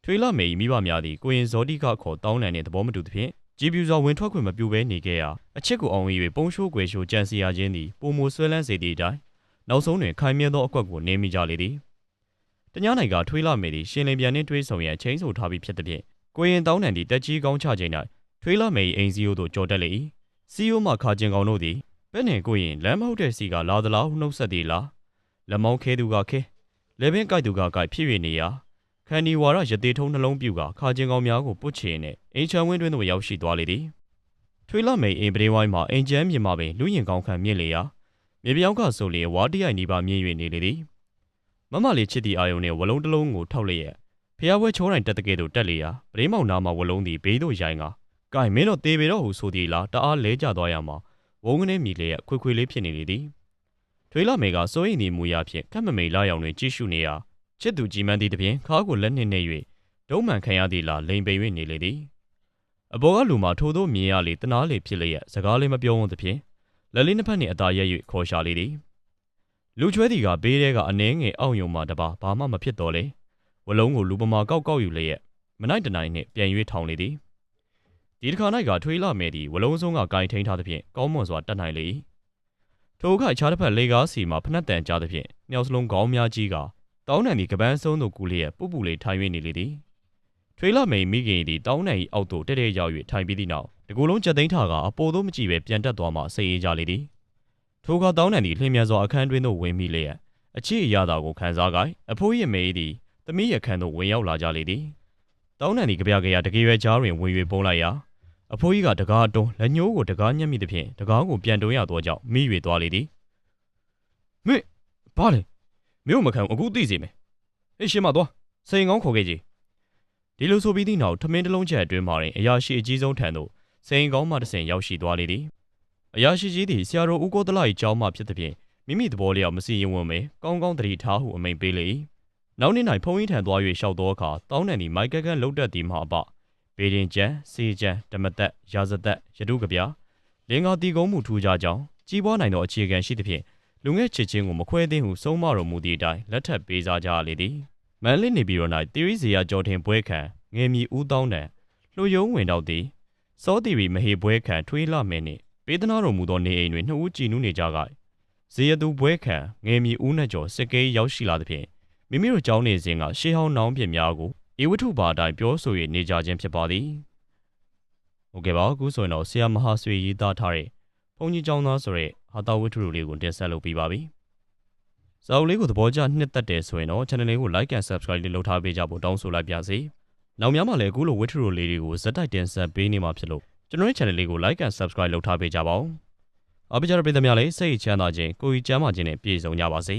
ထွေးလာမယ်၏မိဘများသည်ကိုရင်ဇောတိကခေါ်တောင်းလန်နှင့်သဘောမတူသဖြင့်ကြည်ပြူစွာဝင်ထွက်ခွင့်မပြုဘဲနေခဲ့ရာအချစ်ကိုအောင်၍ပုံရှိုးကွယ်ရှိုးကြံစီရခြင်းသည်ပုံမဆွဲလန်းစေသည့်အတိုင်းနောက်ဆုံးတွင်ခိုင်မြဲသောအကွက်ကိုနင်းမိကြလေသည်တ냐နိုင်ကထွေးလာမယ်သည်ရှင်လင်းပြန်နှင့်တွေးဆုံရန်ချင်းဆိုထားပြီးဖြစ်သဖြင့်ကိုရင်တောင်းလန်သည့်တက်ကြီးကောင်းချချိန်၌ထွေးလာမယ်၏အိမ်စီယိုသို့ကြော်တက်လေ၏စီယိုမှခါကျင်ကောင်တို့သည်ပဲ့နှင့်ကိုရင်လမ်းမဟုတ်တဲ့စီကလာသလားဟုနှုတ်ဆက်သည်လားလက်မောင်းခဲသူကခဲလဲပင်ကြိုက်သူကကြိုက်ဖြစ်၍နေရာခန္ဒီဝါရရသေးထုံးနှလုံးပြူကခါကျင်ကောင်များကိုပုတ်ချင်နှင့်အိမ်ချမ်းဝင်းတွင်သို့ရောက်ရှိသွားလေသည်ထွေးလာမယ်အိမ်ပရိဝိုင်းမှာအိမ်ကျမ်းမြင်မှပင်လူရင်ကောင်းခံမြင့်လေရာမြေပြောင်းကဆိုလေဝါတရိုက်နီးပါမြင့်၍နေလေသည်မမလေးချစ်သည့်အာယုန်နှင့်ဝလုံးတစ်လုံးကိုထောက်လျက်ဖျားပွဲချိုးတိုင်းတက်တဲ့ကဲ့သို့တက်လေရာပရိမောင်နာမှာဝလုံးသည်ဘေးသို့ရိုင်းကကဲမင်းတို့တေပေတော့ဟုဆိုသည်လားတအားလဲကျသွားရမှာဝုန်းကနေမြည်လျက်ခွေခွေလေးဖြစ်နေလေသည်ထွေးလာမယ်ကစိုးရိမ်နေမူရာဖြင့်ခက်မမိန်လာရောင်တွင်ကြည့်ရှုနေရာချစ်သူကြည်မန်းသည့်တပြင်းခါကိုလက်နှင့်နှဲ့၍ဒုံးမှန်ခံရသည်လားလိန်ပိန်၍နေလေသည်အဘောကလူမှာထိုသို့မြင်ရလေတနာလေဖြစ်လျက်စကားလေးမပြောဝန်းသဖြင့်လက်လေးနှစ်ဖက်နှင့်အသာရက်၍ခေါ်ရှာလေသည်လူချွဲသည်ကဘေးထဲကအနှဲငယ်အောင့်ယုံမှတပါဘာမှမဖြစ်တော့လေဝလုံးကိုလူပမာကောက်ကောက်ယူလျက်မနိုင်တနိုင်နှင့်ပြန်၍ထောင်လေသည်ဒီတစ်ခါ၌ကထွေးလာမယ်သည်ဝလုံးစုံကဂိုင်ထိန်ထားသဖြင့်ကောင်းမွန်စွာတတ်နိုင်လေ၏ထိုအခါခြားတစ်ဖက်လေကားစီမှဖနှက်တန်ကြားသဖြင့်မြောက်စလုံးခေါင်းများကြီးကတောင်းနံသည်ကပန်းစုံသို့ကူလျက်ပူပူလေးထိုင်၍နေလေသည်ထွေးလာမယ်မိခင်သည်တောင်းနံ၏အောက်သို့တဲတဲရောက်၍ထိုင်ပြီးသည့်နောက်တကူလုံးချက်သိမ်းထားကအပေါ်သို့မကြည့်ပဲပြန်တက်သွားမှစိတ်အေးကြလေသည်ထိုကတောင်းနံသည်လှင်မြန်စွာအခန်းတွင်သို့ဝင်မိလျက်အချစ်အရသာကိုခံစားကိုင်အဖိုးရဲ့မေးသည်သမီးရခန်းသို့ဝင်ရောက်လာကြလေသည်တောင်းနံသည်ကြပြကြရတကယ်ရွယ်ကြားတွင်ဝင်၍ပုံလိုက်ရာအဖိုးကြီးကတကားအတွန်းလက်ညှိုးကိုတကားညှက်မိသဖြင့်တကားကိုပြန်တွန်းရသောကြောင့်မိ၍သွားလေသည်မင်းဘာလဲမင်းမခံအခုသိစေမယ်ဟေးရှင်မသွားစိန်ကောင်းခေါ်ခဲ့ကြဒီလိုဆိုပြီးသည့်နောက်ထမင်းတစ်လုံးချက်အတွင်းမှာအရာရှိအကြီးဆုံးထံသို့စိန်ကောင်းမှတစ်ဆင့်ရောက်ရှိသွားလေသည်အရာရှိကြီးသည်ဆရာတော်ဦးကိုသလ၏ကျောင်းမှဖြစ်သဖြင့်မိမိသဘောလျောက်မစီရင်ဝင်ပဲကောင်းကောင်းတတိထားဟုအမိန့်ပေးလေ၏နောက်နေ့၌ဖုန်းကြီးထံသွား၍လျှောက်သောအခါတောင်းတန်သည်မိုက်ကက်ကန်းလှုပ်တက်သည်မှအပဘေဒင်ကျန်စေကျန်ဓမ္မတက်ရာဇသက်ရတုကဗျာလင်္ကာတီကုံမှုထူးခြားကြောင်းကြီးပွားနိုင်သောအခြေခံရှိသဖြင့်လူငယ်ချစ်ချင်းကိုမခွဲသိမ်းဟုဆုံးမတော်မူသည့်အတိုင်းလက်ထပ်ပေးစားကြရလေသည်မန်လစ်နေပြီးတော့၌တီရီဇေယကျော်ထင်ပွဲခံငယ်မီဦးတောင်းတန်လှယုံဝင်တော့သည်စောတီရီမဟေပွဲခံထွေးလာမယ်နှင့်ပေးသနာတော်မူသောနေအိမ်တွင်နှစ်ဦးကြည်နူးနေကြကဇေယသူပွဲခံငယ်မီဦးနှက်ကျော်စစ်ကေးရောက်ရှိလာသဖြင့်မိမိတို့ကျောင်းနေစဉ်ကရှေးဟောင်းနောင်ပြစ်များကိုဧဝတ္ထုပါအတိုင်းပြောဆို၍နေကြခြင်းဖြစ်ပါသည်ဟုတ်ကဲ့ပါအခုဆိုရင်တော့ဆရာမဟာဆွေရေးသားထားတဲ့ဘုန်းကြီးကျောင်းသားဆိုတဲ့ဟာတာဝတ္ထုလေးကိုတင်ဆက်လုပ်ပြီးပါပြီဇာတ်လေးကိုသဘောကျနှစ်သက်တယ်ဆိုရင်တော့ channel လေးကို like and subscribe လေးလုပ်ထားပေးကြဖို့တောင်းဆိုလိုက်ပါစေနောက်များမှလည်းအခုလိုဝတ္ထုလေးတွေကိုဇက်တိုက်တင်ဆက်ပေးနေမှာဖြစ်လို့ကျွန်တော်ရဲ့ channel လေးကို like and subscribe လုပ်ထားပေးကြပါဦးအားပေးကြတဲ့ပရိသတ်များလည်းစိတ်ချမ်းသာခြင်းကိုယ်ကြီးကျန်းမာခြင်းနဲ့ပြည့်စုံကြပါစေ